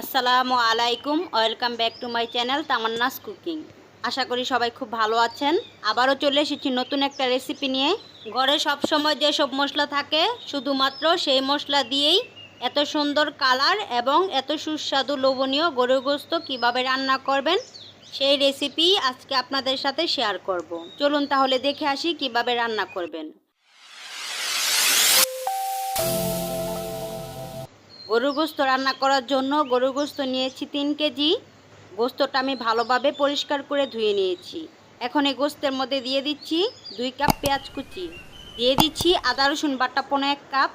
আসসালামু আলাইকুম, welcome back to my channel Tamanna's cooking. আশা করি সবাই খুব ভালো আছেন। আবারও চলে এসেছি নতুন একটা রেসিপি নিয়ে। ঘরে সবসময় যেসব মশলা থাকে শুধুমাত্র সেই মশলা দিয়েই এত সুন্দর কালার এবং এত সুস্বাদু লোভনীয় গরুর গোশত কীভাবে রান্না করবেন সেই রেসিপি আজকে আপনাদের সাথে শেয়ার করব। চলুন তাহলে দেখে আসি কিভাবে রান্না করবেন। গরুর গোশত রান্না করার জন্য গরুর গোশত নিয়েছি 3 কেজি। গোশতটা আমি ভালোভাবে পরিষ্কার করে ধুয়ে নিয়েছি। এখন এই গোশতের মধ্যে দিয়ে দিচ্ছি 2 কাপ পেঁয়াজ কুচি, দিয়ে দিচ্ছি আদা রসুন বাটা 1 কাপ,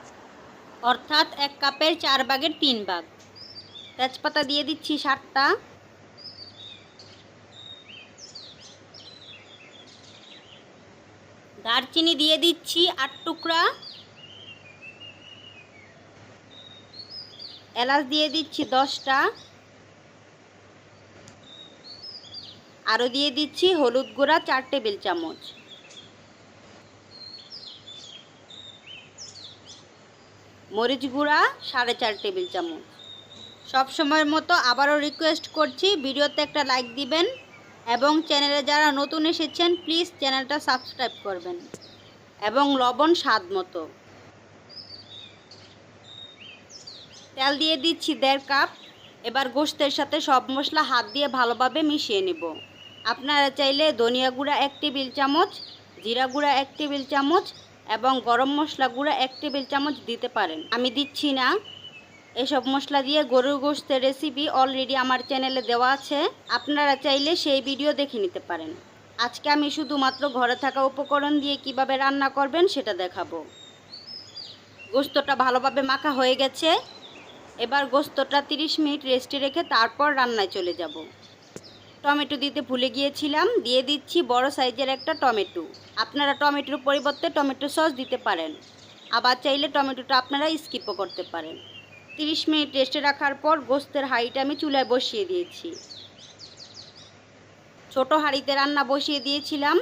অর্থাৎ 1 কাপের 4 ভাগের 3 ভাগ। তেজপাতা দিয়ে দিচ্ছি 7টা, দারচিনি দিয়ে দিচ্ছি 8 টুকরা, এলাচ দিয়ে দিচ্ছি 10টা, আরও দিয়ে দিচ্ছি হলুদ গুঁড়া 4 টেবিল চামচ, মরিচ গুঁড়া 4.5 টেবিল চামচ। সব সময়ের মতো আবারও রিকোয়েস্ট করছি ভিডিওতে একটা লাইক দিবেন এবং চ্যানেলে যারা নতুন এসেছেন প্লিজ চ্যানেলটা সাবস্ক্রাইব করবেন, এবং লবণ স্বাদ মতো। তেল দিয়ে দিচ্ছি 1.5 কাপ। এবার গোশতের সাথে সব মশলা হাত দিয়ে ভালোভাবে মিশিয়ে নেব। আপনারা চাইলে ধনিয়া গুঁড়া 1 টেবিল চামচ, জিরা গুঁড়া 1 টেবিল চামচ এবং গরম মশলা গুঁড়া 1 টেবিল চামচ দিতে পারেন, আমি দিচ্ছি না। এসব মশলা দিয়ে গরুর গোশতের রেসিপি অলরেডি আমার চ্যানেলে দেওয়া আছে, আপনারা চাইলে সেই ভিডিও দেখে নিতে পারেন। আজকে আমি শুধুমাত্র ঘরে থাকা উপকরণ দিয়ে কিভাবে রান্না করবেন সেটা দেখাবো। গোশতটা ভালোভাবে মাখা হয়ে গেছে। এবার গোশতটা 30 মিনিট রেস্টে রেখে তারপর রান্নায় চলে যাব। টমেটো দিতে ভুলে গিয়েছিলাম, দিয়ে দিচ্ছি বড় সাইজের একটা টমেটো। আপনারা টমেটোর পরিবর্তে টমেটো সস দিতে পারেন, আবার চাইলে টমেটোটা আপনারা স্কিপও করতে পারেন। 30 মিনিট রেস্টে রাখার পর গোশতের হাঁড়িটা আমি চুলায় বসিয়ে দিয়েছি। ছোট হাঁড়িতে রান্না বসিয়ে দিয়েছিলাম,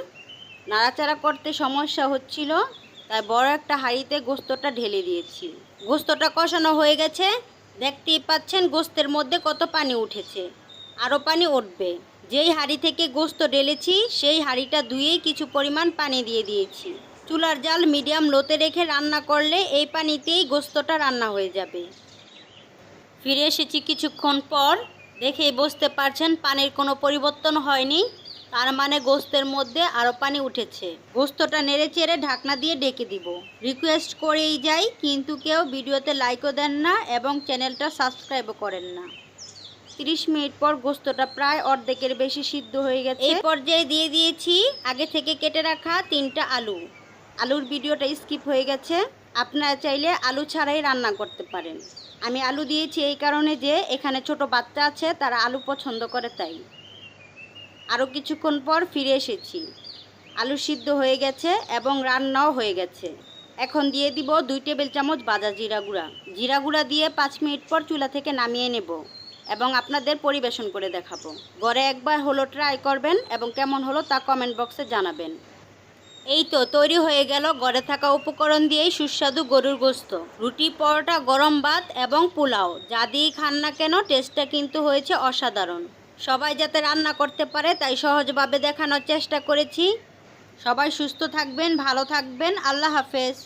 নাড়াচাড়া করতে সমস্যা হচ্ছিল, তাই বড় একটা হাঁড়িতে গোশতটা ঢেলে দিয়েছি। গোশতটা কষানো হয়ে গেছে, দেখতেই পাচ্ছেন গোশতের মধ্যে কত পানি উঠেছে, আরও পানি উঠবে। যেই হাঁড়ি থেকে গোশত ঢেলেছি সেই হাঁড়িটা ধুয়েই কিছু পরিমাণ পানি দিয়ে দিয়েছি। চুলার জাল মিডিয়াম লোতে রেখে রান্না করলে এই পানিতেই গোশতটা রান্না হয়ে যাবে। ফিরে এসেছি কিছুক্ষণ পর, দেখেই বুঝতে পারছেন পানির কোনো পরিবর্তন হয়নি, তার মানে গোশতের মধ্যে আরও পানি উঠেছে। গোশতটা নেড়ে চেড়ে ঢাকনা দিয়ে ঢেকে দিব। রিকোয়েস্ট করেই যাই, কিন্তু কেউ ভিডিওতে লাইকও দেন না এবং চ্যানেলটা সাবস্ক্রাইবও করেন না। 30 মিনিট পর গোশতটা প্রায় অর্ধেকের বেশি সিদ্ধ হয়ে গেছে। এই পর্যায়ে দিয়ে দিয়েছি আগে থেকে কেটে রাখা 3টা আলু। আলুর ভিডিওটা স্কিপ হয়ে গেছে, আপনারা চাইলে আলু ছাড়াই রান্না করতে পারেন। আমি আলু দিয়েছি এই কারণে যে এখানে ছোট বাচ্চা আছে, তারা আলু পছন্দ করে, তাই। আরও কিছুক্ষণ পর ফিরে এসেছি, আলু সিদ্ধ হয়ে গেছে এবং রান্নাও হয়ে গেছে। এখন দিয়ে দিব 2 টেবিল চামচ ভাজা জিরা গুঁড়া। জিরা গুঁড়া দিয়ে 5 মিনিট পর চুলা থেকে নামিয়ে নেব এবং আপনাদের পরিবেশন করে দেখাবো। ঘরে একবার হলো ট্রাই করবেন এবং কেমন হলো তা কমেন্ট বক্সে জানাবেন। এই তো তৈরি হয়ে গেল ঘরে থাকা উপকরণ দিয়েই সুস্বাদু গরুর গোশত। রুটি, পরোটা, গরম ভাত এবং পোলাও যা দিয়েই খান না কেন টেস্টটা কিন্তু হয়েছে অসাধারণ। সবাই যাতে রান্না করতে পারে তাই সহজভাবে দেখানোর চেষ্টা করেছি। সবাই সুস্থ থাকবেন, ভালো থাকবেন। আল্লাহ হাফেজ।